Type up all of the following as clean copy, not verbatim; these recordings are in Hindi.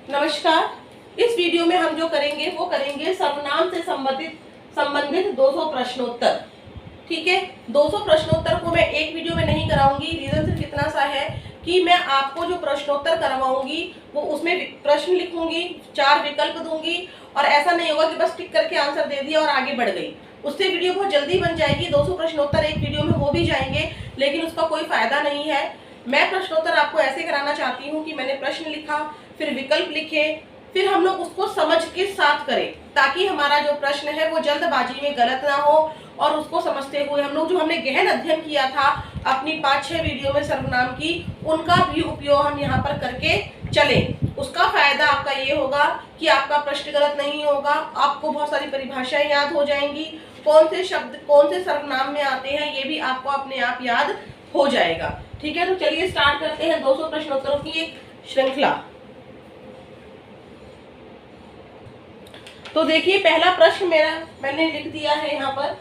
नमस्कार। इस वीडियो में हम जो करेंगे वो करेंगे सर्वनाम से संबंधित 200 प्रश्नोत्तर। ठीक है, 200 प्रश्नोत्तर को मैं एक वीडियो में नहीं कराऊंगी। रीजन सिर्फ इतना सा है कि मैं आपको जो प्रश्नोत्तर करवाऊंगी वो उसमें प्रश्न लिखूंगी, 4 विकल्प दूंगी और ऐसा नहीं होगा कि बस टिक करके आंसर दे दिया और आगे बढ़ गई। उससे वीडियो बहुत जल्दी बन जाएगी। 200 प्रश्नोत्तर एक वीडियो में हो भी जाएंगे, लेकिन उसका कोई फायदा नहीं है। मैं प्रश्नोत्तर आपको ऐसे कराना चाहती हूँ कि मैंने प्रश्न लिखा, फिर विकल्प लिखे, फिर हम लोग उसको समझ के साथ करें, ताकि हमारा जो प्रश्न है वो जल्दबाजी में गलत ना हो और उसको समझते हुए हम लोग जो हमने गहन अध्ययन किया था अपनी 5-6 वीडियो में सर्वनाम की, उनका भी उपयोग हम यहाँ पर करके चलें। उसका फायदा आपका ये होगा कि आपका प्रश्न गलत नहीं होगा, आपको बहुत सारी परिभाषाएं याद हो जाएंगी, कौन से शब्द कौन से सर्वनाम में आते हैं ये भी आपको अपने आप याद हो जाएगा। ठीक है, तो चलिए स्टार्ट करते हैं 200 प्रश्नोत्तरों की एक श्रृंखला। तो देखिए, पहला प्रश्न मैंने लिख दिया है यहाँ पर,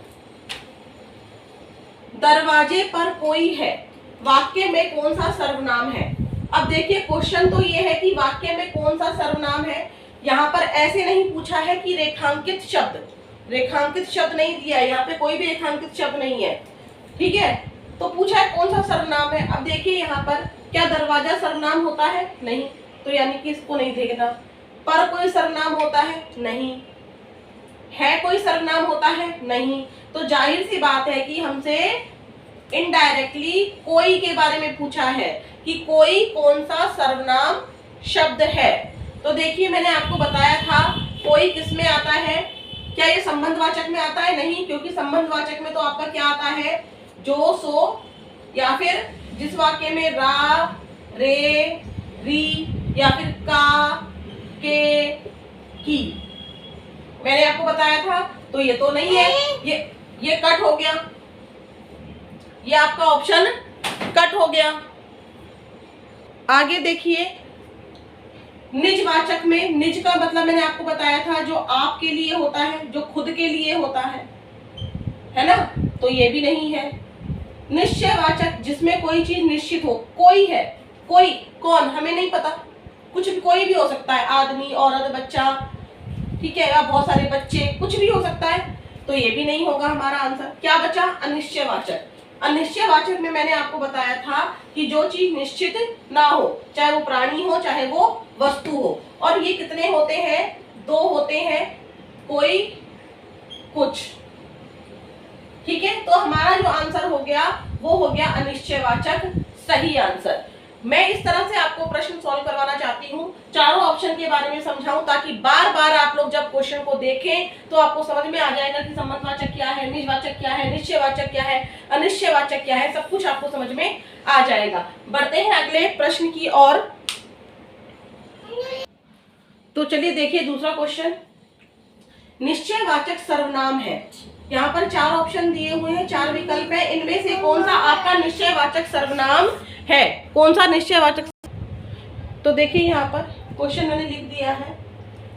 दरवाजे पर कोई है, वाक्य में कौन सा सर्वनाम है। अब देखिए, क्वेश्चन तो ये है कि वाक्य में कौन सा सर्वनाम है। यहाँ पर ऐसे नहीं पूछा है कि रेखांकित शब्द नहीं दिया है, यहाँ पे कोई भी रेखांकित शब्द नहीं है। ठीक है, तो पूछा है कौन सा सर्वनाम है। अब देखिए, यहाँ पर क्या दरवाजा सर्वनाम होता है? नहीं, तो यानी कि इसको नहीं देखना। पर कोई सर्वनाम होता है? नहीं। है कोई सर्वनाम होता है? नहीं। तो जाहिर सी बात है कि हमसे इनडायरेक्टली कोई के बारे में पूछा है कि कोई कौन सा सर्वनाम शब्द है। तो देखिए, मैंने आपको बताया था कोई किस में आता है। क्या ये संबंधवाचक में आता है? नहीं, क्योंकि संबंधवाचक में तो आपका क्या आता है, जो, सो, या फिर जिस वाक्य में रा, रे, री या फिर का, के, की, मैंने आपको बताया था। तो ये तो नहीं है, ये कट हो गया, ये आपका ऑप्शन कट हो गया। आगे देखिए, निजवाचक में, निज का मतलब मैंने आपको बताया था जो आपके लिए होता है, जो खुद के लिए होता है ना, तो ये भी नहीं है। निश्चयवाचक, जिसमें कोई चीज निश्चित हो, कोई है, कोई, कौन हमें नहीं पता, कुछ भी, कोई भी हो सकता है, आदमी, औरत, बच्चा, ठीक है, या बहुत सारे बच्चे, कुछ भी हो सकता है, तो ये भी नहीं होगा हमारा आंसर। क्या बचा? अनिश्चयवाचक। अनिश्चयवाचक में मैंने आपको बताया था कि जो चीज निश्चित ना हो, चाहे वो प्राणी हो चाहे वो वस्तु हो। और ये कितने होते हैं? 2 होते हैं, कोई, कुछ। ठीक है, तो हमारा जो आंसर हो गया वो हो गया अनिश्चयवाचक सही आंसर। मैं इस तरह से आपको प्रश्न सॉल्व करवाना चाहती हूँ, चारों ऑप्शन के बारे में समझाऊं, ताकि बार बार आप लोग जब क्वेश्चन को देखें तो आपको समझ में आ जाएगा कि संबंधवाचक क्या है, निजवाचक क्या है, निश्चयवाचक क्या है, अनिश्चयवाचक क्या है, सब कुछ आपको समझ में आ जाएगा। बढ़ते हैं अगले प्रश्न की ओर। तो चलिए देखिए दूसरा क्वेश्चन, निश्चयवाचक सर्वनाम है। यहाँ पर 4 ऑप्शन दिए हुए हैं, 4 विकल्प है, इनमें से कौन सा आपका निश्चयवाचक सर्वनाम है, कौन सा निश्चयवाचक। तो देखिए, यहाँ पर क्वेश्चन मैंने लिख दिया है,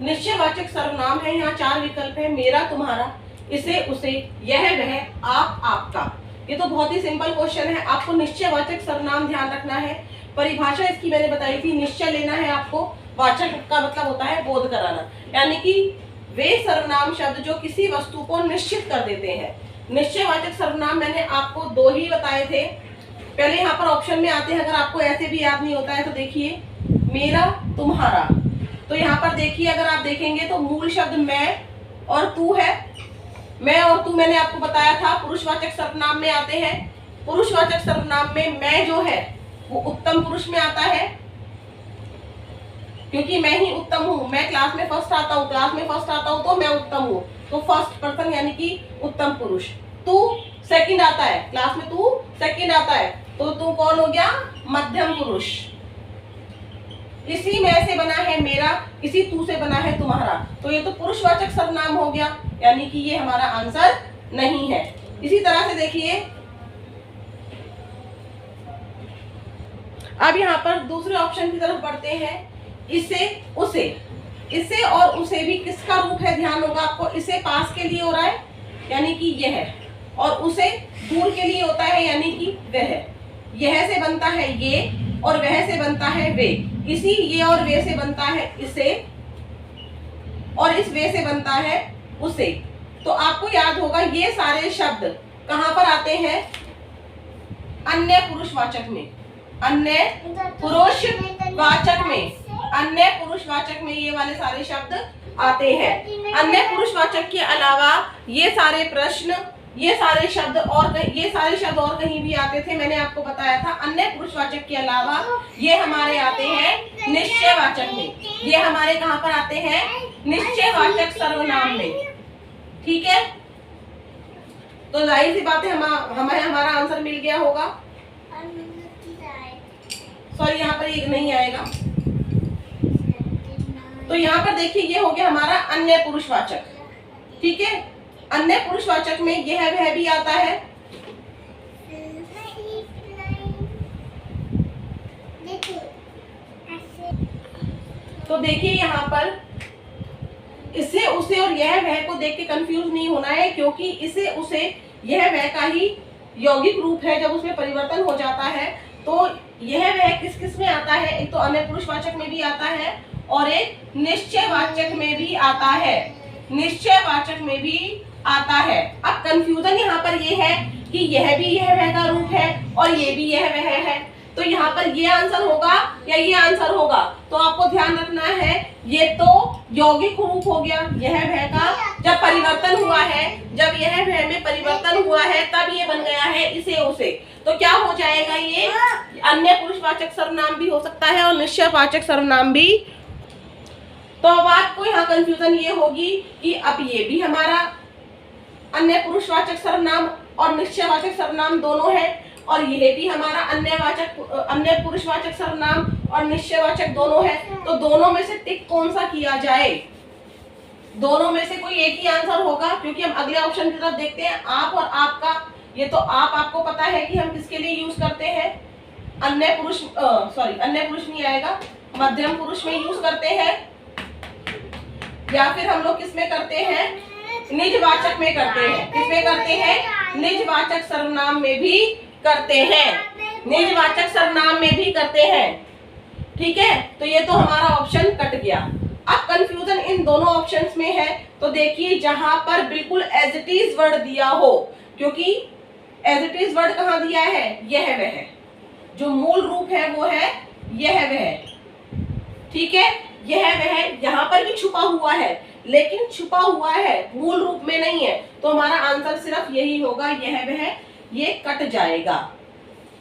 निश्चयवाचक सर्वनाम है। यहाँ 4 विकल्प है, मेरा, तुम्हारा, इसे, उसे, यह, वह, आप, आपका। ये तो बहुत ही सिंपल क्वेश्चन है। आपको निश्चयवाचक सर्वनाम ध्यान रखना है। परिभाषा इसकी मैंने बताई थी, निश्चय लेना है आपको। वाचक का मतलब होता है बोध कराना, यानी कि वे सर्वनाम शब्द जो किसी वस्तु को निश्चित कर देते हैं। निश्चयवाचक सर्वनाम मैंने आपको 2 ही बताए थे। पहले यहाँ पर ऑप्शन में आते हैं, अगर आपको ऐसे भी याद नहीं होता है तो देखिए, मेरा, तुम्हारा। तो यहाँ पर देखिए, अगर आप देखेंगे तो मूल शब्द मैं और तू है। मैं और तू मैंने आपको बताया था पुरुषवाचक सर्वनाम में आते हैं। पुरुषवाचक सर्वनाम में मैं जो है वो उत्तम पुरुष में आता है, क्योंकि मैं ही उत्तम हूँ। मैं क्लास में फर्स्ट आता हूँ, तो मैं उत्तम हूँ, तो फर्स्ट पर्सन यानी कि उत्तम पुरुष। तू सेकंड आता है, क्लास में तू सेकंड आता है, तो तू कौन हो गया? मध्यम पुरुष। इसी मैं से बना है मेरा, इसी तू से बना है तुम्हारा, तो ये तो पुरुषवाचक सर्वनाम हो गया, यानी कि ये हमारा आंसर नहीं है। इसी तरह से देखिए, अब यहाँ पर दूसरे ऑप्शन की तरफ बढ़ते हैं, इसे, उसे। इसे और उसे भी किसका रूप है, ध्यान होगा आपको। इसे पास के लिए हो रहा है, यानी कि यह, और उसे दूर के लिए होता है, यानी कि वह। यह से बनता है ये और वह से बनता है वे। इसी ये और वे से बनता है इसे, और इस वे से बनता है उसे। तो आपको याद होगा ये सारे शब्द कहां पर आते हैं? अन्य पुरुषवाचक में, अन्य पुरुषवाचक में, अन्य पुरुषवाचक में ये वाले सारे शब्द आते हैं। अन्य पुरुषवाचक के अलावा ये सारे प्रश्न, ये सारे शब्द और कहीं भी आते थे, मैंने आपको बताया था। अन्य पुरुषवाचक के अलावा ये हमारे आते हैं निश्चयवाचक में। ये हमारे कहां पर आते हैं? निश्चयवाचक सर्वनाम में। ठीक है, तो जाहिर सी बात है हमें हमारा आंसर मिल गया होगा। सॉरी, यहाँ पर ये नहीं आएगा। तो यहाँ पर देखिए ये हो गया हमारा अन्य पुरुषवाचक। ठीक है, अन्य पुरुषवाचक में यह वह भी आता है। तो देखिए यहाँ पर इसे उसे और यह वह को देख के कंफ्यूज नहीं होना है, क्योंकि इसे उसे यह वह का ही यौगिक रूप है। जब उसमें परिवर्तन हो जाता है तो यह वह किस किस में आता है? एक तो अन्य पुरुषवाचक में भी आता है और एक निश्चयवाचक में भी आता है। निश्चयवाचक में भी आता है। अब कंफ्यूजन यहाँ पर ये है कि यह भी यह वह का रूप है और ये भी यह वह है, तो यहाँ पर ये आंसर होगा या ये आंसर होगा? तो आपको ध्यान रखना है, ये तो यौगिक रूप हो गया यह वह का। जब परिवर्तन हुआ है, जब यह वह में परिवर्तन हुआ है, तब ये बन गया है इसे उसे। तो क्या हो जाएगा? ये अन्य पुरुषवाचक सर्वनाम भी हो सकता है और निश्चयवाचक सर्वनाम भी। तो अब आपको यहाँ कंफ्यूजन ये होगी कि अब ये भी हमारा अन्य पुरुषवाचक सर्वनाम और निश्चयवाचक सर्वनाम दोनों है, और यह भी हमारा अन्य पुरुषवाचक सर्वनाम और निश्चयवाचक दोनों है। तो दोनों में से टिक कौन सा किया जाए? दोनों में से कोई एक ही आंसर होगा, क्योंकि हम अगले ऑप्शन की तरफ देखते हैं। आप और आपका, ये तो आपको पता है कि हम किसके लिए यूज करते हैं? अन्य पुरुष नहीं आएगा, मध्यम पुरुष में यूज करते हैं, या फिर हम लोग किसमें करते हैं? निजवाचक में करते हैं। किसमें करते हैं? निजवाचक सर्वनाम में भी करते हैं। निजवाचक सर्वनाम में भी करते हैं। ठीक है, तो ये तो हमारा ऑप्शन कट गया। अब कंफ्यूजन इन दोनों ऑप्शंस में है। तो देखिए जहां पर बिल्कुल एज इट इज वर्ड दिया हो, क्योंकि एज इट इज वर्ड कहां दिया है? यह वह है। जो मूल रूप है वो है यह वह। ठीक है, यह वह यहाँ पर भी छुपा हुआ है, लेकिन छुपा हुआ है, मूल रूप में नहीं है। तो हमारा आंसर सिर्फ यही होगा, यह वह। ये कट जाएगा।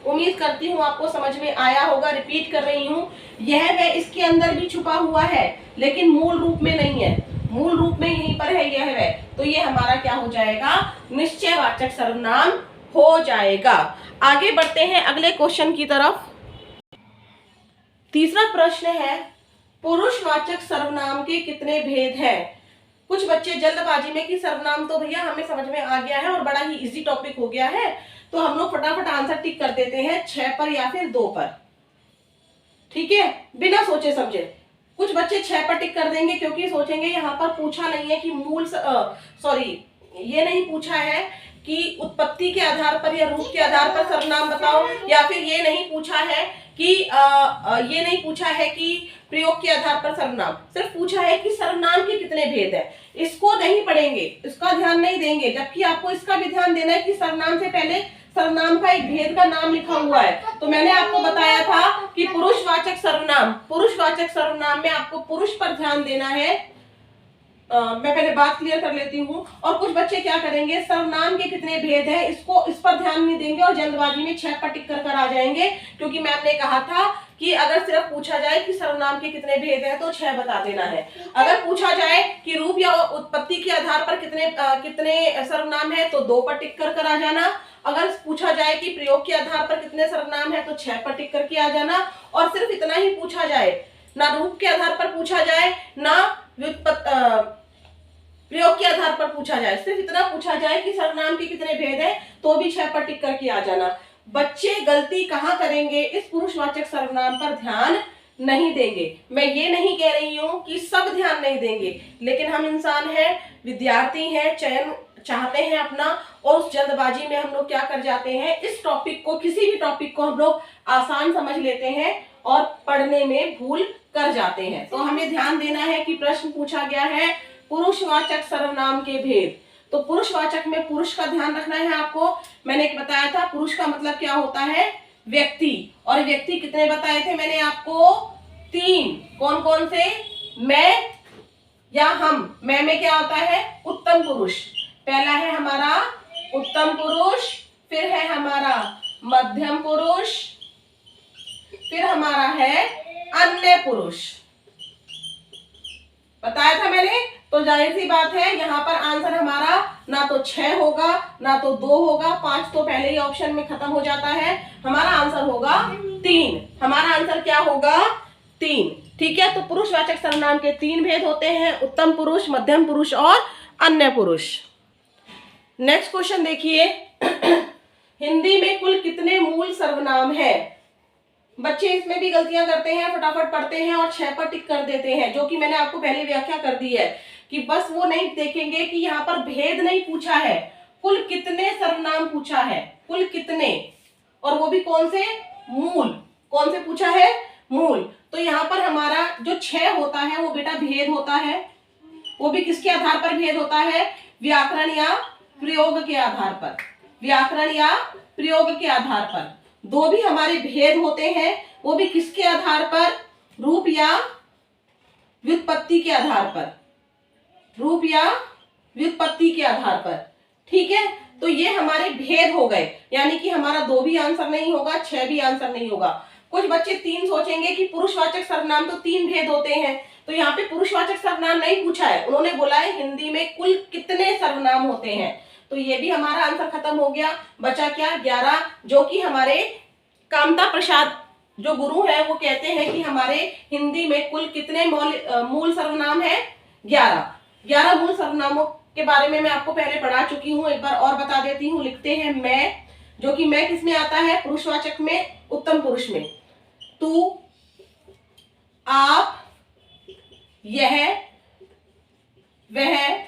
उम्मीद करती हूँ आपको समझ में आया होगा। रिपीट कर रही हूँ, यह वह इसके अंदर भी छुपा हुआ है, लेकिन मूल रूप में नहीं है। मूल रूप में यहीं पर है यह वह। तो ये हमारा क्या हो जाएगा? निश्चयवाचक सर्वनाम हो जाएगा। आगे बढ़ते हैं अगले क्वेश्चन की तरफ। तीसरा प्रश्न है, पुरुषवाचक सर्वनाम के कितने भेद हैं? कुछ बच्चे जल्दबाजी में कि सर्वनाम तो भैया हमें समझ में आ गया है और बड़ा ही इजी टॉपिक हो गया है, तो हम लोग फटाफट आंसर टिक कर देते हैं 6 पर या फिर 2 पर। ठीक है, बिना सोचे समझे। कुछ बच्चे 6 पर टिक कर देंगे, क्योंकि सोचेंगे यहाँ पर पूछा नहीं है कि ये नहीं पूछा है कि उत्पत्ति के आधार पर या रूप के आधार पर सर्वनाम बताओ, या फिर ये नहीं पूछा है कि प्रयोग के आधार पर सर्वनाम। सिर्फ पूछा है कि सर्वनाम के कितने भेद है। इसको नहीं पढ़ेंगे, इसका ध्यान नहीं देंगे, जबकि आपको इसका भी ध्यान देना है कि सर्वनाम से पहले सर्वनाम का एक भेद का नाम लिखा हुआ है। तो मैंने आपको बताया था कि पुरुषवाचक सर्वनाम में आपको पुरुष पर ध्यान देना है। मैं पहले बात क्लियर कर लेती हूँ। और कुछ बच्चे क्या करेंगे, सर्वनाम के कितने भेद हैं इस पर ध्यान नहीं देंगे और जल्दबाजी में 6 पर टिक कर आ जाएंगे, क्योंकि मैम ने कहा था कि अगर सिर्फ पूछा जाए कि सर्वनाम के कितने भेद हैं तो 6 बता देना है। अगर पूछा जाए कि रूप या उत्पत्ति के आधार पर कितने सर्वनाम है तो 2 पर टिक कर आ जाना। अगर पूछा जाए कि प्रयोग के आधार पर कितने सर्वनाम है तो 6 पर टिक करके आ जाना। और सिर्फ इतना ही पूछा जाए, ना रूप के आधार पर पूछा जाए, ना प्रयोग के आधार पर पूछा जाए, सिर्फ इतना पूछा जाए कि सर्वनाम के कितने भेद हैं तो भी 6 पर टिक करके आ जाना। बच्चे गलती कहाँ करेंगे, इस पुरुषवाचक सर्वनाम पर ध्यान नहीं देंगे। मैं ये नहीं कह रही हूँ कि सब ध्यान नहीं देंगे, लेकिन हम इंसान हैं, विद्यार्थी हैं, चाहते हैं अपना, और उस जल्दबाजी में हम लोग क्या कर जाते हैं, इस टॉपिक को, किसी भी टॉपिक को हम लोग आसान समझ लेते हैं और पढ़ने में भूल कर जाते हैं। तो हमें ध्यान देना है कि प्रश्न पूछा गया है पुरुषवाचक सर्वनाम के भेद। तो पुरुषवाचक में पुरुष का ध्यान रखना है आपको। मैंने एक बताया था पुरुष का मतलब क्या होता है, व्यक्ति। और व्यक्ति कितने बताए थे मैंने आपको, 3। कौन कौन से, मैं या हम। मैं में क्या होता है, उत्तम पुरुष। पहला है हमारा उत्तम पुरुष, फिर है हमारा मध्यम पुरुष, फिर हमारा है अन्य पुरुष। बताया था मैंने। तो जाहिर सी बात है यहाँ पर आंसर हमारा ना तो 6 होगा ना तो 2 होगा, 5 तो पहले ही ऑप्शन में खत्म हो जाता है। हमारा आंसर होगा 3। हमारा आंसर क्या होगा, 3। ठीक है। तो पुरुषवाचक सर्वनाम के 3 भेद होते हैं, उत्तम पुरुष, मध्यम पुरुष और अन्य पुरुष। नेक्स्ट क्वेश्चन देखिए। हिंदी में कुल कितने मूल सर्वनाम है। बच्चे इसमें भी गलतियां करते हैं, फटाफट पढ़ते हैं और 6 पर टिक कर देते हैं, जो कि मैंने आपको पहले व्याख्या कर दी है कि बस वो नहीं देखेंगे कि यहाँ पर भेद नहीं पूछा है, कुल कितने सर्वनाम पूछा है, कुल कितने, और वो भी कौन से, मूल। कौन से पूछा है, मूल। तो यहाँ पर हमारा जो 6 होता है वो बेटा भेद होता है। वो भी किसके आधार पर भेद होता है, व्याकरण या प्रयोग के आधार पर। व्याकरण या प्रयोग के आधार पर 2 भी हमारे भेद होते हैं, वो भी किसके आधार पर, रूप या व्युत्पत्ति के आधार पर। रूप या व्युत्पत्ति के आधार पर। ठीक है। तो ये हमारे भेद हो गए, यानी कि हमारा 2 भी आंसर नहीं होगा, 6 भी आंसर नहीं होगा। कुछ बच्चे 3 सोचेंगे कि पुरुषवाचक सर्वनाम तो 3 भेद होते हैं, तो यहाँ पे पुरुषवाचक सर्वनाम नहीं पूछा है, उन्होंने बोला है हिंदी में कुल कितने सर्वनाम होते हैं। तो ये भी हमारा आंसर खत्म हो गया। बचा क्या, 11, जो कि हमारे कामता प्रसाद जो गुरु है वो कहते हैं कि हमारे हिंदी में कुल कितने मूल सर्वनाम है, 11 मूल सर्वनामों के बारे में मैं आपको पहले पढ़ा चुकी हूँ, एक बार और बता देती हूँ। लिखते हैं मैं, जो कि मैं किस में आता है, पुरुषवाचक में, उत्तम पुरुष में। तू, आप, यह, वह,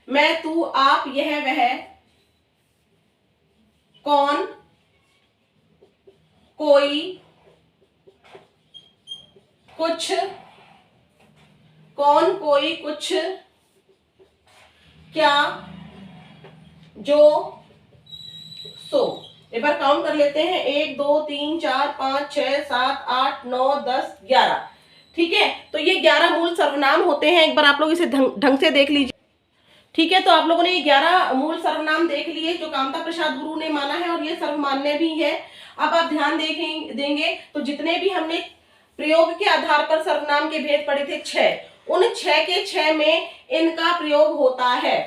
मैं, तू, आप, यह, वह, कौन, कोई, कुछ, कौन, कोई, कुछ, क्या, जो, सो। एक बार काउंट कर लेते हैं, 1 2 3 4 5 6 7 8 9 10 11। ठीक है। तो ये 11 मूल सर्वनाम होते हैं। एक बार आप लोग इसे ढंग से देख लीजिए। ठीक है। तो आप लोगों ने ये 11 मूल सर्वनाम देख लिए जो कामता प्रसाद गुरु ने माना है, और ये सर्वमान्य भी है। अब आप ध्यान देंगे तो जितने भी हमने प्रयोग के आधार पर सर्वनाम के भेद पढ़े थे 6, उन 6 के 6 में इनका प्रयोग होता है।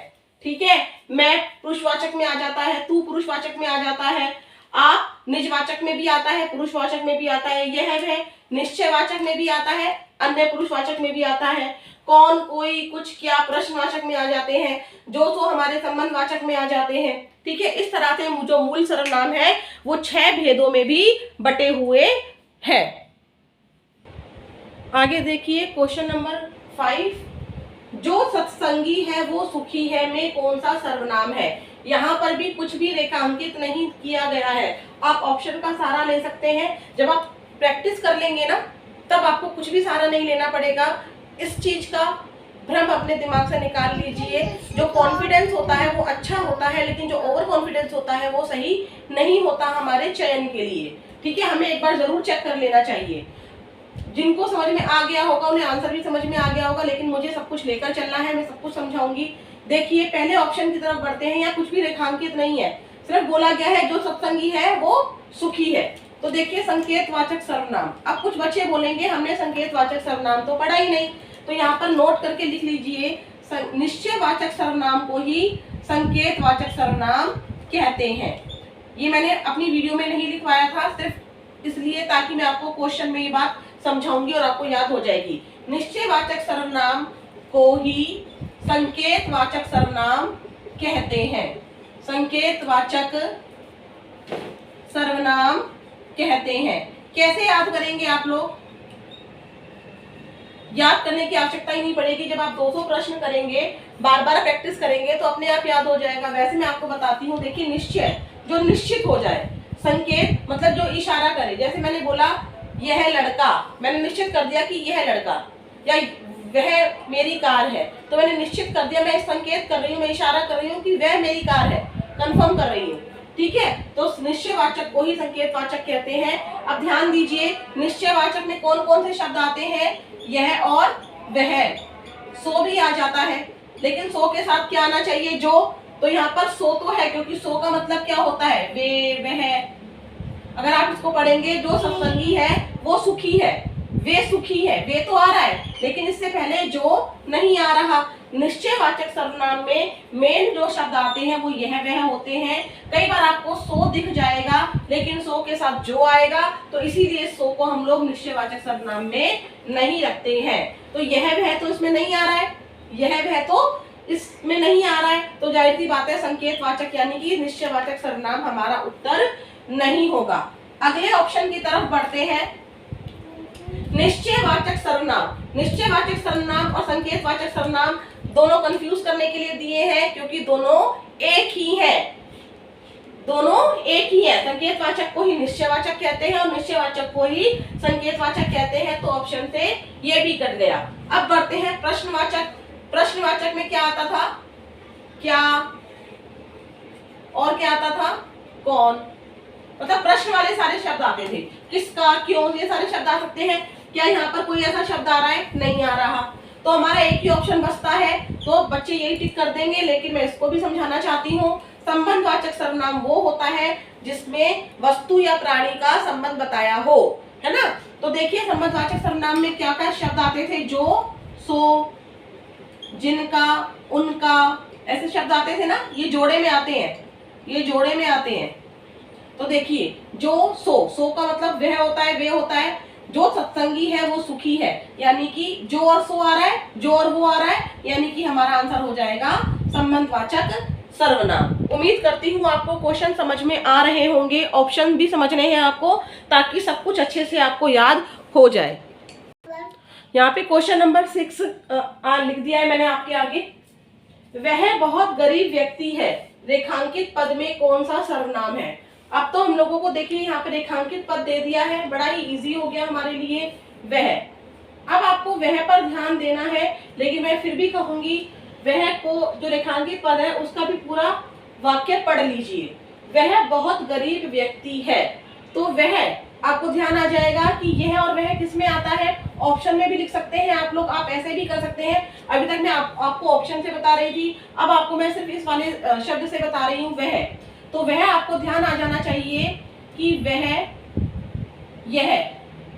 ठीक है। मैं पुरुषवाचक में आ जाता है, तू पुरुषवाचक में आ जाता है, आप निजवाचक में भी आता है, पुरुषवाचक में भी आता है, यह है निश्चयवाचक में भी आता है, अन्य पुरुषवाचक में भी आता है, कौन, कोई, कुछ, क्या प्रश्नवाचक में आ जाते हैं, जो सो हमारे संबंधवाचक में आ जाते हैं। ठीक है। इस तरह से जो मूल सर्वनाम है वो 6 भेदों में भी बटे हुए हैं। आगे देखिए क्वेश्चन नंबर 5, जो सत्संगी है वो सुखी है में कौन सा सर्वनाम है। यहाँ पर भी कुछ भी रेखांकित नहीं किया गया है, आप ऑप्शन का सहारा ले सकते हैं। जब आप प्रैक्टिस कर लेंगे ना, तब आपको कुछ भी सहारा नहीं लेना पड़ेगा। इस चीज का भ्रम अपने दिमाग से निकाल लीजिए। जो कॉन्फिडेंस होता है वो अच्छा होता है, लेकिन जो ओवर कॉन्फिडेंस होता है वो सही नहीं होता हमारे चयन के लिए। ठीक है। हमें एक बार जरूर चेक कर लेना चाहिए। जिनको समझ में आ गया होगा उन्हें आंसर भी समझ में आ गया होगा, लेकिन मुझे सब कुछ लेकर चलना है, मैं सब कुछ समझाऊंगी। देखिए पहले ऑप्शन की तरफ बढ़ते हैं। यहाँ कुछ भी रेखांकित नहीं है, सिर्फ बोला गया है जो सत्संगी है वो सुखी है। तो देखिए संकेतवाचक सर्वनाम। अब कुछ बच्चे बोलेंगे हमने संकेतवाचक सर्वनाम तो पढ़ा ही नहीं, तो यहाँ पर नोट करके लिख लीजिए, निश्चयवाचक सर्वनाम को ही संकेतवाचक सर्वनाम कहते हैं। ये मैंने अपनी वीडियो में नहीं लिखवाया था, सिर्फ इसलिए ताकि मैं आपको क्वेश्चन में ये बात समझाऊंगी और आपको याद हो जाएगी। निश्चयवाचक सर्वनाम को ही संकेतवाचक सर्वनाम कहते हैं। संकेतवाचक सर्वनाम कहते हैं। कैसे याद करेंगे आप लोग, याद करने की आवश्यकता ही नहीं पड़ेगी। जब आप 200 प्रश्न करेंगे, बार बार प्रैक्टिस करेंगे तो अपने आप याद हो जाएगा। वैसे मैं आपको बताती हूँ, देखिए निश्चय, जो निश्चित हो जाए, संकेत मतलब जो इशारा करे, जैसे मैंने बोला यह लड़का, मैंने निश्चित कर दिया कि यह लड़का, या वह मेरी कार है, तो मैंने निश्चित कर दिया, मैं संकेत कर रही हूँ, मैं इशारा कर रही हूँ कि वह मेरी कार है, कंफर्म कर रही हूँ। ठीक है, तो निश्चयवाचक को ही संकेतवाचक कहते हैं। अब ध्यान दीजिए, निश्चयवाचक में कौन कौन से शब्द आते हैं, यह और वह। सो भी आ जाता है, लेकिन सो के साथ क्या आना चाहिए, जो, तो यहाँ पर सो तो है, क्योंकि सो का मतलब क्या होता है, वे, वह। अगर आप इसको पढ़ेंगे, जो सत्संगी है वो सुखी है, वे सुखी है, वे तो आ रहा है, लेकिन इससे पहले जो नहीं आ रहा। निश्चयवाचक सर्वनाम में मेन जो शब्द आते हैं वो यह वह होते हैं। कई बार आपको सो दिख जाएगा, लेकिन सो के साथ जो आएगा, तो इसीलिए सो को हम लोग निश्चयवाचक सर्वनाम में नहीं रखते हैं। तो यह वह तो इसमें नहीं आ रहा है, यह वह तो इसमें नहीं आ रहा है, तो जाहिर सी बात है संकेतवाचक यानी कि निश्चयवाचक सर्वनाम हमारा उत्तर नहीं होगा। अगले ऑप्शन की तरफ बढ़ते हैं। निश्चयवाचक सर्वनाम, निश्चयवाचक सर्वनाम और संकेतवाचक सर्वनाम दोनों कंफ्यूज करने के लिए दिए हैं, क्योंकि दोनों एक ही है, दोनों एक ही है। संकेतवाचक को ही निश्चयवाचक कहते हैं और निश्चयवाचक को ही संकेतवाचक कहते हैं, तो ऑप्शन से ये भी कट गया। अब बढ़ते हैं प्रश्नवाचक। प्रश्नवाचक में क्या आता था, क्या और क्या आता था, कौन, मतलब प्रश्न वाले सारे शब्द आते थे, किसका, क्यों, ये सारे शब्द आ सकते हैं। क्या यहाँ पर कोई ऐसा शब्द आ रहा है, नहीं आ रहा, तो हमारा एक ही ऑप्शन बचता है, तो बच्चे यही टिक कर देंगे। लेकिन मैं इसको भी समझाना चाहती हूँ, संबंधवाचक सर्वनाम वो होता है जिसमें वस्तु या प्राणी का संबंध बताया हो, है ना। तो देखिए संबंधवाचक सर्वनाम में क्या क्या शब्द आते थे, जो, सो, जिनका, उनका, ऐसे शब्द आते थे ना, ये जोड़े में आते हैं, ये जोड़े में आते हैं। तो देखिए जो, सो का मतलब वह होता है, वे होता है, जो सत्संगी है वो सुखी है, यानी कि जो और सो आ रहा है, जो और वो आ रहा है, यानी कि हमारा आंसर हो जाएगा संबंधवाचक सर्वनाम। उम्मीद करती हूँ आपको क्वेश्चन समझ में आ रहे होंगे, ऑप्शन भी समझने हैं आपको, ताकि सब कुछ अच्छे से आपको याद हो जाए। यहाँ पे क्वेश्चन नंबर 6 लिख दिया है मैंने आपके आगे। वह बहुत गरीब व्यक्ति है, रेखांकित पद में कौन सा सर्वनाम है। अब तो हम लोगों को देखिए यहाँ पे रेखांकित पद दे दिया है, बड़ा ही इजी हो गया हमारे लिए। वह, अब आपको वह पर ध्यान देना है, लेकिन मैं फिर भी कहूंगी वह को जो रेखांकित पद है उसका भी पूरा वाक्य पढ़ लीजिए। वह बहुत गरीब व्यक्ति है, तो वह आपको ध्यान आ जाएगा कि यह और वह किस में आता है। ऑप्शन में भी लिख सकते हैं आप लोग, आप ऐसे भी कर सकते हैं। अभी तक मैं आपको ऑप्शन से बता रही थी, अब आपको मैं सिर्फ इस वाले शब्द से बता रही हूँ वह। तो वह आपको ध्यान आ जाना चाहिए कि वह, यह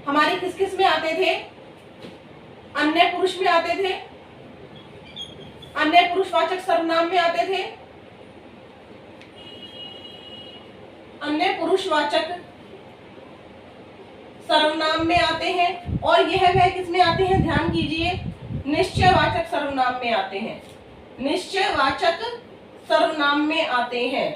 हमारे किस किस में आते थे, अन्य पुरुष में आते थे, अन्य पुरुषवाचक सर्वनाम में आते थे, अन्य पुरुषवाचक सर्वनाम में आते हैं, और यह वह किस में आते हैं, ध्यान कीजिए, निश्चयवाचक सर्वनाम में आते हैं, निश्चयवाचक सर्वनाम में आते हैं।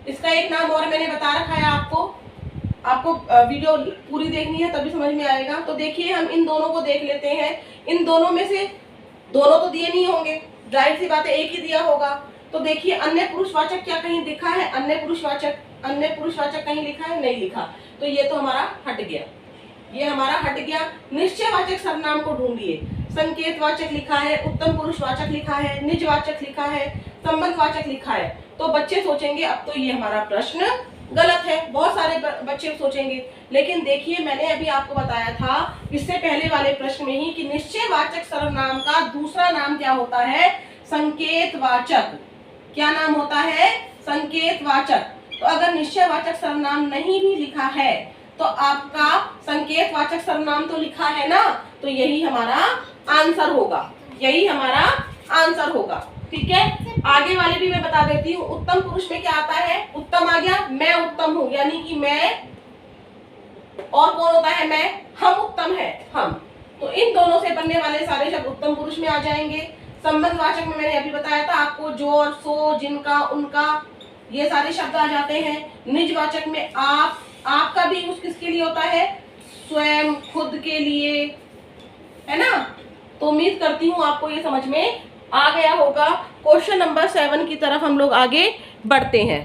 इसका एक नाम और मैंने बता रखा है आपको वीडियो पूरी देखनी है तभी समझ में आएगा। तो देखिए हम इन दोनों को देख लेते हैं। इन दोनों में से दोनों तो दिए नहीं होंगे, जाहिर सी बात है एक ही दिया होगा। तो देखिए अन्य पुरुषवाचक क्या कहीं दिखा है, अन्य पुरुषवाचक कहीं लिखा है, नहीं लिखा, तो ये तो हमारा हट गया, ये हमारा हट गया। निश्चयवाचक सर्वनाम को ढूंढिए, संकेतवाचक लिखा है, उत्तम पुरुषवाचक लिखा है, निजवाचक लिखा है, संबंधवाचक लिखा है। तो बच्चे सोचेंगे अब तो ये हमारा प्रश्न गलत है, बहुत सारे बच्चे सोचेंगे। लेकिन देखिए मैंने अभी आपको बताया था इससे पहले वाले प्रश्न में ही कि निश्चयवाचक सर्वनाम का दूसरा नाम क्या होता है, संकेतवाचक। क्या नाम होता है, संकेतवाचक। तो अगर निश्चयवाचक सर्वनाम नहीं भी लिखा है तो आपका संकेतवाचक सर्वनाम तो लिखा है ना, तो यही हमारा आंसर होगा, यही हमारा आंसर होगा। ठीक है, आगे वाले भी मैं बता देती हूँ। उत्तम पुरुष में क्या आता है, उत्तम आ गया, मैं उत्तम हूँ, यानी कि मैं, और कौन होता है मैं, हम उत्तम है, हम। तो इन दोनों से बनने वाले सारे शब्द उत्तम पुरुष में आ जाएंगे। संबंधवाचक में मैंने अभी बताया था आपको, जो और सो, जिनका, उनका, ये सारे शब्द आ जाते हैं। निजवाचक में आप, आपका भी उस किसके लिए होता है, स्वयं, खुद के लिए, है ना। तो उम्मीद करती हूँ आपको ये समझ में आ गया होगा। क्वेश्चन नंबर 7 की तरफ हम लोग आगे बढ़ते हैं।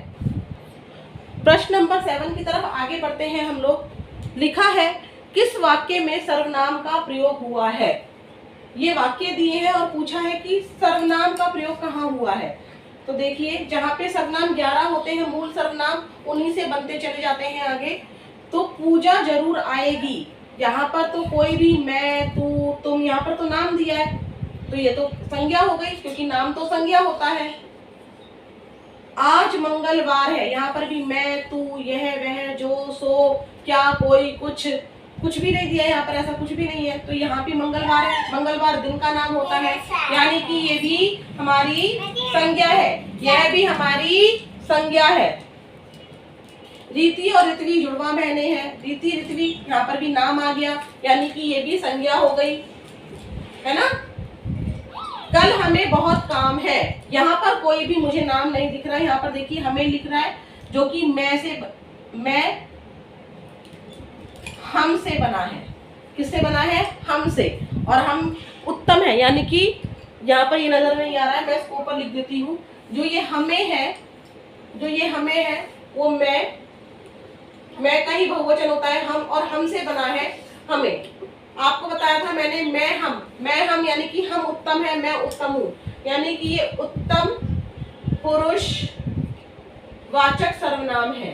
प्रश्न नंबर 7 की तरफ आगे बढ़ते हैं हम लोग। लिखा है, किस वाक्य में सर्वनाम का प्रयोग हुआ है। ये वाक्य दिए हैं और पूछा है कि सर्वनाम का प्रयोग कहाँ हुआ है। तो देखिए, जहाँ पे सर्वनाम 11 होते हैं मूल सर्वनाम, उन्हीं से बनते चले जाते हैं आगे। तो पूजा जरूर आएगी, यहाँ पर तो कोई भी मैं, तू, तुम, यहाँ पर तो नाम दिया है, तो ये तो संज्ञा हो गई, क्योंकि नाम तो संज्ञा होता है। आज मंगलवार है, यहाँ पर भी मैं, तू, यह, वह, जो, सो, क्या, कोई, कुछ भी नहीं दिया है, यहाँ पर ऐसा कुछ भी नहीं है। तो यहाँ भी मंगलवार है, मंगलवार दिन का नाम होता है, यानी कि ये भी हमारी संज्ञा है, यह भी हमारी संज्ञा है। रीति और ऋत्वी जुड़वा महीने हैं, रीति ऋत्वी, यहाँ पर भी नाम आ गया, यानी कि ये भी संज्ञा हो गई, है ना। कल हमें बहुत काम है, यहाँ पर कोई भी मुझे नाम नहीं दिख रहा है, यहाँ पर देखिए हमें लिख रहा है, जो कि मैं हम से बना है। किससे बना है? हम से। और हम उत्तम है, यानी कि यहाँ पर ये नजर नहीं आ रहा है, मैं इसको ऊपर लिख देती हूँ। जो ये हमें है, वो मैं का ही बहुवचन होता है हम, और हमसे बना है हमें। आपको बताया था मैंने, मैं हम यानी कि हम उत्तम है, मैं उत्तम हूँ, यानी कि ये उत्तम पुरुष वाचक सर्वनाम है।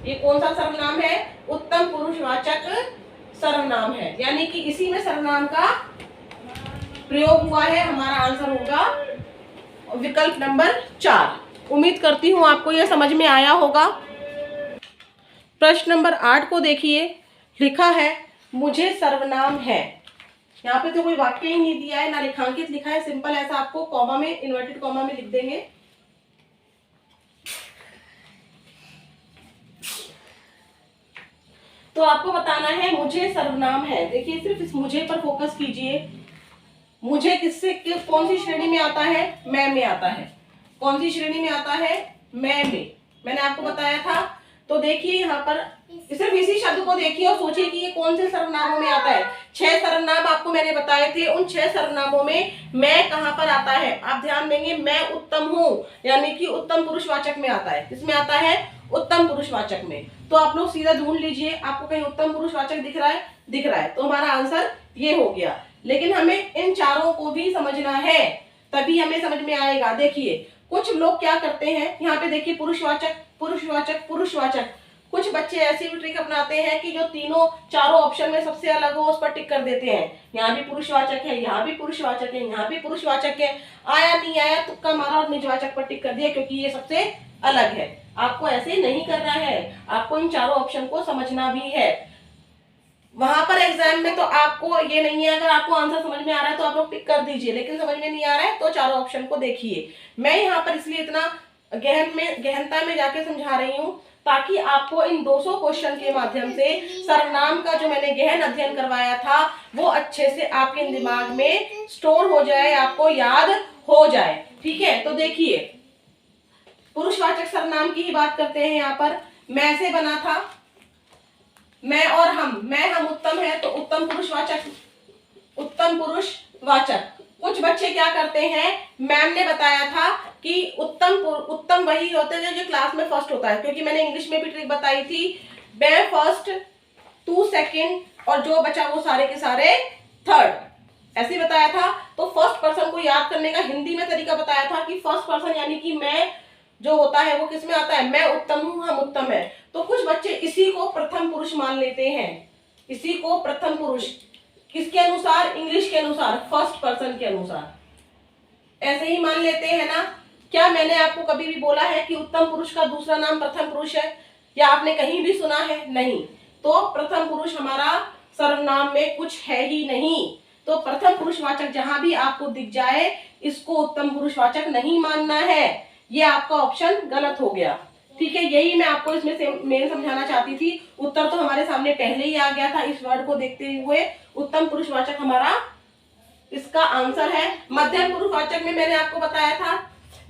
ये कौन सा सर्वनाम है? उत्तम पुरुषवाचक सर्वनाम है, यानी कि इसी में सर्वनाम का प्रयोग हुआ है। हमारा आंसर होगा विकल्प नंबर 4। उम्मीद करती हूँ आपको यह समझ में आया होगा। प्रश्न नंबर 8 को देखिए, लिखा है, मुझे सर्वनाम है। यहाँ पे तो कोई वाक्य ही नहीं दिया है, ना रेखांकित लिखा है, सिंपल ऐसा आपको कॉमा में, इन्वर्टेड कॉमा में लिख देंगे। तो आपको बताना है मुझे सर्वनाम है। देखिए, सिर्फ इस मुझे पर फोकस कीजिए। मुझे कौन सी श्रेणी में आता है? मैं में आता है। कौन सी श्रेणी में आता है? मैं में। मैंने आपको बताया था। तो देखिए यहाँ पर सिर्फ इसी शब्द को देखिए और सोचिए कि ये कौन से सर्वनामों में आता है। 6 सर्वनाम आपको मैंने बताए थे, उन 6 सर्वनामों में मैं कहाँ पर आता है? आप ध्यान देंगे, मैं उत्तम हूँ, यानी कि उत्तम पुरुषवाचक में आता है। किसमें आता है? उत्तम पुरुषवाचक में। तो आप लोग सीधा ढूंढ लीजिए, आपको कहीं उत्तम पुरुषवाचक दिख रहा है? दिख रहा है, तो हमारा आंसर ये हो गया। लेकिन हमें इन चारों को भी समझना है, तभी हमें समझ में आएगा। देखिए, कुछ लोग क्या करते हैं, यहाँ पे देखिए, पुरुषवाचक पुरुषवाचक पुरुषवाचक। कुछ बच्चे ऐसी भी ट्रिक अपनाते हैं कि जो चारों ऑप्शन में सबसे अलग हो उस पर टिक कर देते हैं। यहाँ भी पुरुषवाचक है, यहाँ भी पुरुषवाचक है, यहाँ भी पुरुषवाचक है, आया नहीं आया तुक्का मारा और निजवाचक पर टिक कर दिया, क्योंकि ये सबसे अलग है। आपको ऐसे नहीं करना है, आपको इन चारों ऑप्शन को समझना भी है। वहां पर एग्जाम में तो आपको ये नहीं है, अगर आपको आंसर समझ में आ रहा है तो आप लोग टिक कर दीजिए, लेकिन समझ में नहीं आ रहा है तो चारों ऑप्शन को देखिए। मैं यहाँ पर इसलिए इतना गहनता में जाके समझा रही हूँ, ताकि आपको इन 200 क्वेश्चन के माध्यम से सर्वनाम का जो मैंने गहन अध्ययन करवाया था वो अच्छे से आपके दिमाग में स्टोर हो जाए, आपको याद हो जाए। ठीक है, तो देखिए, पुरुषवाचक सर्वनाम की ही बात करते हैं। यहाँ पर मैं से बना था, मैं और हम, मैं हम उत्तम है, तो उत्तम पुरुषवाचक, उत्तम पुरुषवाचक। कुछ बच्चे क्या करते हैं, मैम ने बताया था कि उत्तम वही होते हैं जो क्लास में फर्स्ट होता है, क्योंकि मैंने इंग्लिश में भी ट्रिक बताई थी, मैं फर्स्ट, तू सेकंड और जो बचा वो सारे के सारे थर्ड, ऐसे बताया था। तो फर्स्ट पर्सन को याद करने का हिंदी में तरीका बताया था कि फर्स्ट पर्सन यानी कि मैं जो होता है वो किसमें आता है? मैं उत्तम हूँ, हम उत्तम है। तो कुछ बच्चे इसी को प्रथम पुरुष मान लेते हैं, इसी को प्रथम पुरुष, किसके अनुसार? इंग्लिश के अनुसार, फर्स्ट पर्सन के अनुसार, ऐसे ही मान लेते हैं ना। क्या मैंने आपको कभी भी बोला है कि उत्तम पुरुष का दूसरा नाम प्रथम पुरुष है? या आपने कहीं भी सुना है? नहीं। तो प्रथम पुरुष हमारा सर्वनाम में कुछ है ही नहीं। तो प्रथम पुरुषवाचक जहां भी आपको दिख जाए, इसको उत्तम पुरुषवाचक नहीं मानना है। ये आपका ऑप्शन गलत हो गया। ठीक है, यही मैं आपको इसमें से मेन समझाना चाहती थी। उत्तर तो हमारे सामने पहले ही आ गया था इस वर्ड को देखते हुए। उत्तम पुरुषवाचक हमारा इसका आंसर है। मध्यम पुरुषवाचक में मैंने आपको बताया था,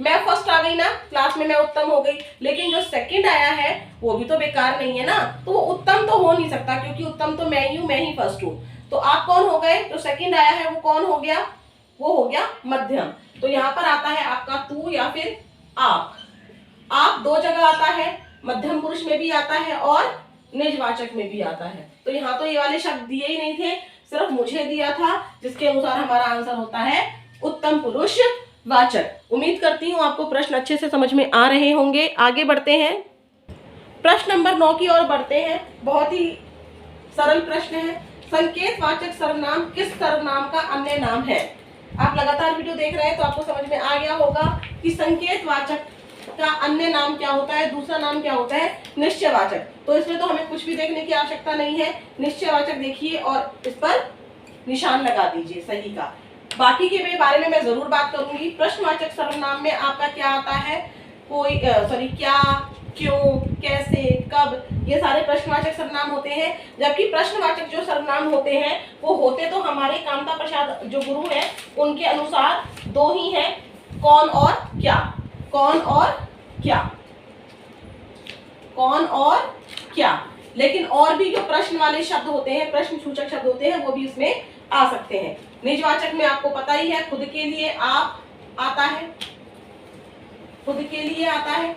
मैं फर्स्ट आ गई ना क्लास में, मैं उत्तम हो गई, लेकिन जो सेकंड आया है वो भी तो बेकार नहीं है ना, तो वो उत्तम तो हो नहीं सकता, क्योंकि उत्तम तो मैं ही हूं, मैं ही फर्स्ट हूं। तो आप कौन हो गए? जो सेकंड आया है वो कौन हो गया? वो हो गया मध्यम। तो यहाँ पर आता है आपका तू या फिर आप। आप दो जगह आता है, मध्यम पुरुष में भी आता है और निजवाचक में भी आता है। तो यहाँ तो ये वाले शब्द दिए ही नहीं थे, सिर्फ मुझे दिया था, जिसके अनुसार हमारा आंसर होता है उत्तम पुरुष वाचक। उम्मीद करती हूँ आपको प्रश्न अच्छे से समझ में आ रहे होंगे। आगे बढ़ते हैं, प्रश्न नंबर 9 की ओर बढ़ते हैं। बहुत ही सरल प्रश्न है। संकेतवाचक सर्वनाम किस सर्वनाम का अन्य नाम है? आप लगातार वीडियो देख रहे हैं तो आपको समझ में आ गया होगा कि संकेतवाचक का अन्य नाम क्या होता है, दूसरा नाम क्या होता है? निश्चयवाचक। तो इसमें तो हमें कुछ भी देखने की आवश्यकता नहीं है, निश्चयवाचक देखिए और इस पर निशान लगा दीजिए सही का। बाकी के बारे में मैं जरूर बात करूंगी। प्रश्नवाचक सर्वनाम में आपका क्या आता है? कोई क्या, क्यों, कैसे, कब, ये सारे प्रश्नवाचक सर्वनाम होते हैं। जबकि प्रश्नवाचक जो सर्वनाम होते हैं वो होते तो हमारे कामता प्रसाद जो गुरु हैं उनके अनुसार दो ही हैं, कौन और क्या। कौन और क्या, कौन और क्या। लेकिन और भी जो प्रश्न वाले शब्द होते हैं, प्रश्न सूचक शब्द होते हैं, वो भी इसमें आ सकते हैं। निजवाचक में आपको पता ही है, खुद के लिए आप आता है, खुद के लिए आता है,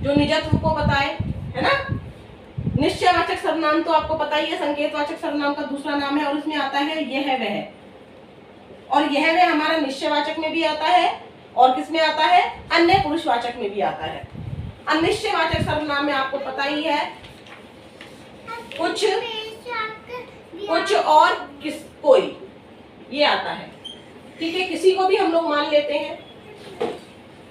जो निजत्व को बताए, है ना। निश्चयवाचक सर्वनाम तो आपको पता ही है, संकेतवाचक सर्वनाम का दूसरा नाम है और उसमें आता है यह वह। और यह वह हमारा निश्चयवाचक में भी आता है और किसमें आता है? अन्य पुरुषवाचक में भी आता है। अनिश्चयवाचक सर्वनाम में आपको पता ही है, कुछ और किस, कोई, ये आता है। ठीक है, किसी को भी हम लोग मान लेते हैं।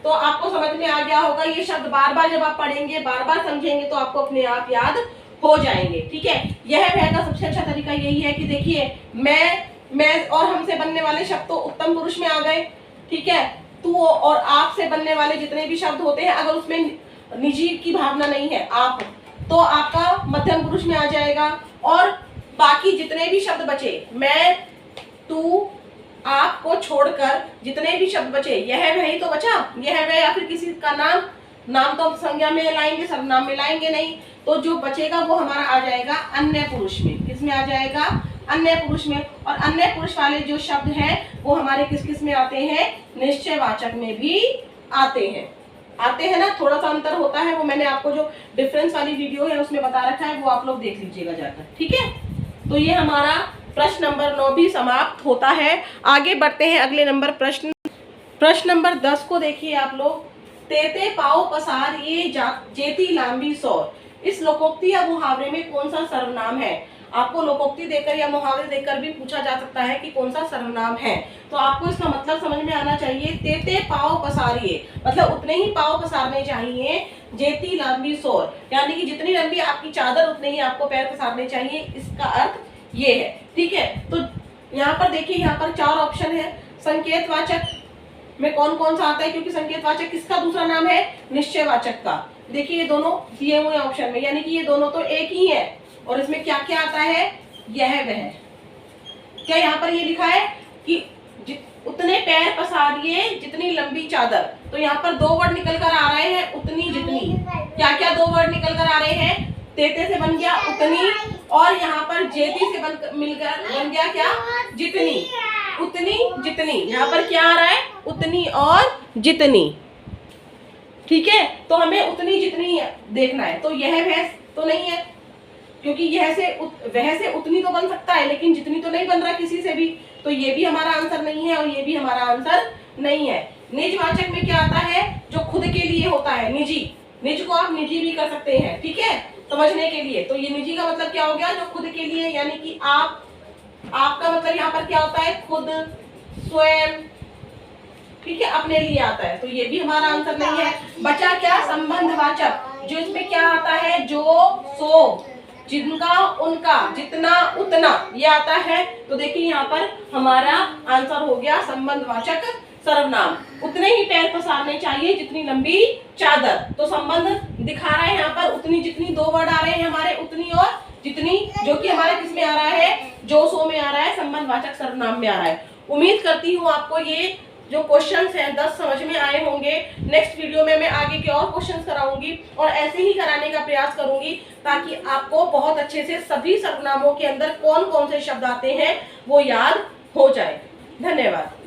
तो आपको समझ में आ गया होगा, ये शब्द बार बार जब आप पढ़ेंगे, बार बार समझेंगे तो आपको अपने आप याद हो जाएंगे। ठीक है, यह वह का सबसे अच्छा तरीका यही है कि देखिए मैं और हमसे बनने वाले शब्द तो उत्तम पुरुष में आ गए। ठीक है, तू और आप से बनने वाले जितने भी शब्द होते हैं, अगर उसमें निजी की भावना नहीं है, आप, तो आपका मध्यम पुरुष में आ जाएगा। और बाकी जितने भी शब्द बचे, मैं, तू, आप को छोड़कर जितने भी शब्द बचे, यह वह ही तो बचा। यह वह या फिर किसी का नाम तो संज्ञा में लाएंगे, सर्वनाम में लाएंगे नहीं। तो जो बचेगा वो हमारा आ जाएगा अन्य पुरुष में। किसमें आ जाएगा? अन्य पुरुष में। और अन्य पुरुष वाले जो शब्द हैं वो हमारे किस किस में आते हैं? निश्चयवाचक में भी आते हैं ना। थोड़ा सा अंतर होता है, वो मैंने आपको जो डिफरेंस वाली वीडियो है उसमें बता रखा है, वो आप लोग देख लीजिएगा जाकर। ठीक है, तो ये हमारा प्रश्न नंबर 9 भी समाप्त होता है। आगे बढ़ते हैं अगले नंबर प्रश्न नंबर 10 को देखिए आप लोग। तेते पाओ पसार ये जेती लांबी सौर, इस लोकोक्ति या मुहावरे में कौन सा सर्वनाम है? आपको लोकोक्ति देकर या मुहावरे देकर भी पूछा जा सकता है कि कौन सा सर्वनाम है। तो आपको इसका मतलब समझ में आना चाहिए। तेते पाव पसारिए मतलब उतने ही पाव पसारने चाहिए। जेती लंबी सोर यानी कि जितनी लंबी आपकी चादर उतने ही आपको पैर पसारने चाहिए, इसका अर्थ ये है। ठीक है, तो यहाँ पर देखिए, यहाँ पर 4 ऑप्शन है। संकेतवाचक में कौन कौन सा आता है, क्योंकि संकेतवाचक किसका दूसरा नाम है? निश्चयवाचक का। देखिए ये दोनों दिए हुए ऑप्शन में, यानी कि ये दोनों तो एक ही है। और इसमें क्या क्या आता है? यह वह। क्या यहाँ पर ये लिखा है कि उतने पैर पसारिए जितनी लंबी चादर, तो यहाँ पर 2 वर्ड निकल कर आ रहे हैं, उतनी जितनी। क्या क्या 2 वर्ड निकल कर आ रहे हैं? तेते से बन गया उतनी, और यहाँ पर जेती से मिलकर बन गया क्या? जितनी। उतनी जितनी, यहाँ पर क्या आ रहा है? उतनी और जितनी। ठीक है, तो हमें उतनी जितनी देखना है। तो यह वह तो नहीं है, क्योंकि यह से वह से उतनी तो बन सकता है, लेकिन जितनी तो नहीं बन रहा किसी से भी। तो ये भी हमारा आंसर नहीं है और ये भी हमारा आंसर नहीं है। निजवाचक में क्या आता है? जो खुद के लिए होता है, निजी। निज को आप निजी भी कर सकते हैं, ठीक है, समझने के लिए। तो ये निजी का मतलब क्या हो गया? जो खुद के लिए, यानी कि आपका मतलब यहाँ पर क्या होता है? खुद, स्वयं, ठीक है, अपने लिए आता है। तो ये भी हमारा आंसर नहीं है। बचा क्या? संबंधवाचक, जो इसमें क्या आता है? जो, सो, जिनका, उनका, जितना, उतना, ये आता है। तो देखिए यहाँ पर हमारा आंसर हो गया संबंधवाचक सर्वनाम। उतने ही पैर पसारने चाहिए जितनी लंबी चादर। तो संबंध दिखा रहा है यहाँ पर उतनी जितनी। 2 वर्ड आ रहे हैं हमारे, उतनी और जितनी, जो कि हमारे किस में आ रहा है? जो, सो में आ रहा है, संबंधवाचक सर्वनाम में आ रहा है। उम्मीद करती हूँ आपको ये जो क्वेश्चंस हैं 10 समझ में आए होंगे। नेक्स्ट वीडियो में मैं आगे के और क्वेश्चंस कराऊंगी और ऐसे ही कराने का प्रयास करूंगी ताकि आपको बहुत अच्छे से सभी सर्वनामों के अंदर कौन कौन से शब्द आते हैं वो याद हो जाए। धन्यवाद।